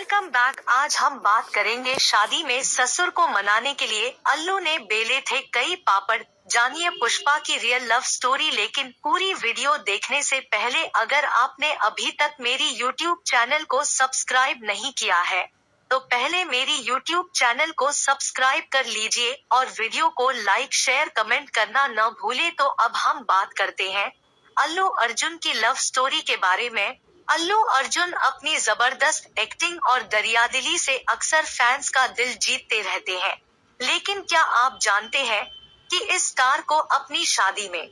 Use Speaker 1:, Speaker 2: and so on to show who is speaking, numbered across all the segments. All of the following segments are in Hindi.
Speaker 1: Welcome back. आज हम बात करेंगे शादी में ससुर को मनाने के लिए अल्लू ने बेले थे कई पापड़। जानिए पुष्पा की रियल लव स्टोरी। लेकिन पूरी वीडियो देखने से पहले अगर आपने अभी तक मेरी यूट्यूब चैनल को सब्सक्राइब नहीं किया है तो पहले मेरी यूट्यूब चैनल को सब्सक्राइब कर लीजिए और वीडियो को लाइक शेयर कमेंट करना न भूले। तो अब हम बात करते हैं अल्लू अर्जुन की लव स्टोरी के बारे में। अल्लू अर्जुन अपनी जबरदस्त एक्टिंग और दरियादिली से अक्सर फैंस का दिल जीतते रहते हैं। लेकिन क्या आप जानते हैं कि इस स्टार को अपनी शादी में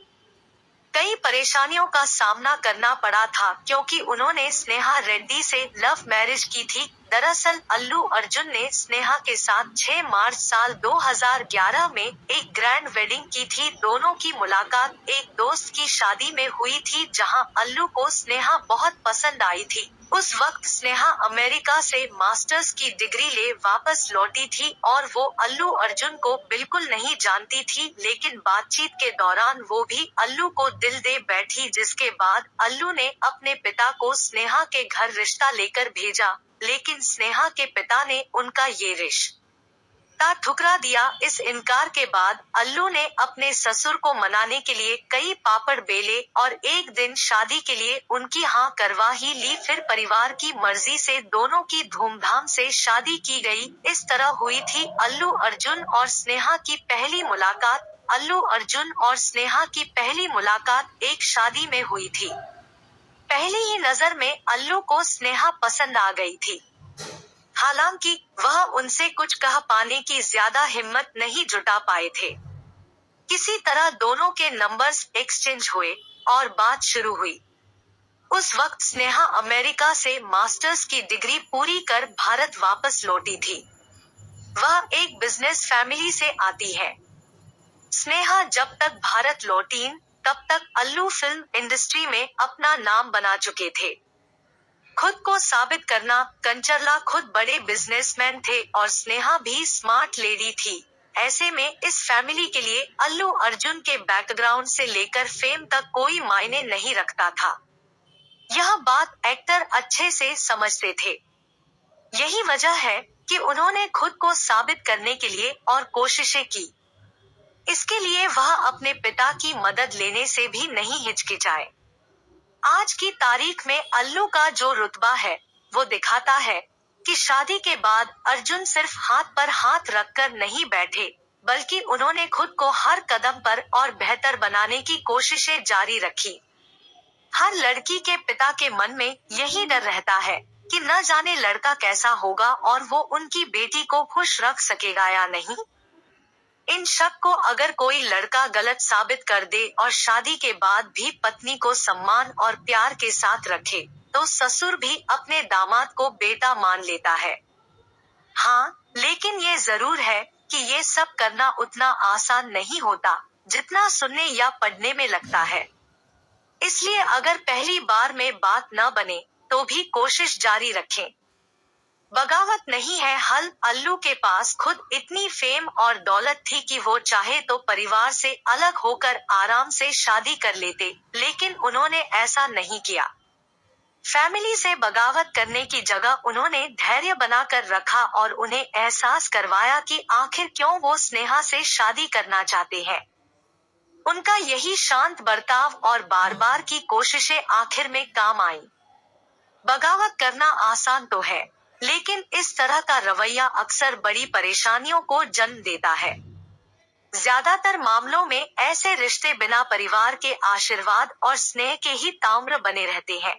Speaker 1: कई परेशानियों का सामना करना पड़ा था क्योंकि उन्होंने स्नेहा रेड्डी से लव मैरिज की थी। दरअसल अल्लू अर्जुन ने स्नेहा के साथ 6 मार्च साल 2011 में एक ग्रैंड वेडिंग की थी। दोनों की मुलाकात एक दोस्त की शादी में हुई थी जहां अल्लू को स्नेहा बहुत पसंद आई थी। उस वक्त स्नेहा अमेरिका से मास्टर्स की डिग्री ले वापस लौटी थी और वो अल्लू अर्जुन को बिल्कुल नहीं जानती थी। लेकिन बातचीत के दौरान वो भी अल्लू को दिल दे बैठी, जिसके बाद अल्लू ने अपने पिता को स्नेहा के घर रिश्ता लेकर भेजा। लेकिन स्नेहा के पिता ने उनका ये रिश्ता ठुकरा दिया। इस इनकार के बाद अल्लू ने अपने ससुर को मनाने के लिए कई पापड़ बेले और एक दिन शादी के लिए उनकी हाँ करवा ही ली। फिर परिवार की मर्जी से दोनों की धूमधाम से शादी की गई। इस तरह हुई थी अल्लू अर्जुन और स्नेहा की पहली मुलाकात। अल्लू अर्जुन और स्नेहा की पहली मुलाकात एक शादी में हुई थी। पहली ही नजर में अल्लू को स्नेहा पसंद आ गई थी। हालांकि वह उनसे कुछ कह पाने की ज्यादा हिम्मत नहीं जुटा पाए थे। किसी तरह दोनों के नंबर्स एक्सचेंज हुए और बात शुरू हुई। उस वक्त स्नेहा अमेरिका से मास्टर्स की डिग्री पूरी कर भारत वापस लौटी थी। वह एक बिजनेस फैमिली से आती है। स्नेहा जब तक भारत लौटी तब तक अल्लू फिल्म इंडस्ट्री में अपना नाम बना चुके थे। खुद को साबित करना कंचरला खुद बड़े बिजनेसमैन थे और स्नेहा भी स्मार्ट लेडी थी। ऐसे में इस फैमिली के लिए अल्लू अर्जुन के बैकग्राउंड से लेकर फेम तक कोई मायने नहीं रखता था। यह बात एक्टर अच्छे से समझते थे। यही वजह है कि उन्होंने खुद को साबित करने के लिए और कोशिशें की। इसके लिए वह अपने पिता की मदद लेने से भी नहीं हिचकिचाए। आज की तारीख में अल्लू का जो रुतबा है वो दिखाता है कि शादी के बाद अर्जुन सिर्फ हाथ पर हाथ रखकर नहीं बैठे, बल्कि उन्होंने खुद को हर कदम पर और बेहतर बनाने की कोशिशें जारी रखी। हर लड़की के पिता के मन में यही डर रहता है कि न जाने लड़का कैसा होगा और वो उनकी बेटी को खुश रख सकेगा या नहीं। इन शक को अगर कोई लड़का गलत साबित कर दे और शादी के बाद भी पत्नी को सम्मान और प्यार के साथ रखे तो ससुर भी अपने दामाद को बेटा मान लेता है। हाँ, लेकिन ये जरूर है कि ये सब करना उतना आसान नहीं होता जितना सुनने या पढ़ने में लगता है। इसलिए अगर पहली बार में बात न बने तो भी कोशिश जारी रखें। बगावत नहीं है हल। अल्लू के पास खुद इतनी फेम और दौलत थी कि वो चाहे तो परिवार से अलग होकर आराम से शादी कर लेते, लेकिन उन्होंने ऐसा नहीं किया। फैमिली से बगावत करने की जगह उन्होंने धैर्य बनाकर रखा और उन्हें एहसास करवाया कि आखिर क्यों वो स्नेहा से शादी करना चाहते हैं। उनका यही शांत बर्ताव और बार बार की कोशिशें आखिर में काम आई। बगावत करना आसान तो है, लेकिन इस तरह का रवैया अक्सर बड़ी परेशानियों को जन्म देता है। ज्यादातर मामलों में ऐसे रिश्ते बिना परिवार के आशीर्वाद और स्नेह के ही ताम्र बने रहते हैं।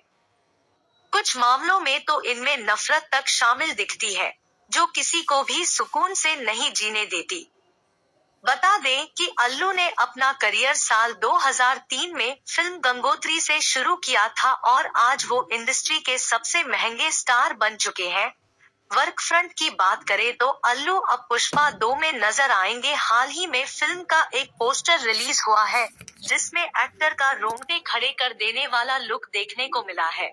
Speaker 1: कुछ मामलों में तो इनमें नफरत तक शामिल दिखती है, जो किसी को भी सुकून से नहीं जीने देती। बता दें कि अल्लू ने अपना करियर साल 2003 में फिल्म गंगोत्री से शुरू किया था और आज वो इंडस्ट्री के सबसे महंगे स्टार बन चुके हैं। वर्क फ्रंट की बात करें तो अल्लू अब पुष्पा 2 में नजर आएंगे। हाल ही में फिल्म का एक पोस्टर रिलीज हुआ है जिसमें एक्टर का रोंगटे खड़े कर देने वाला लुक देखने को मिला है।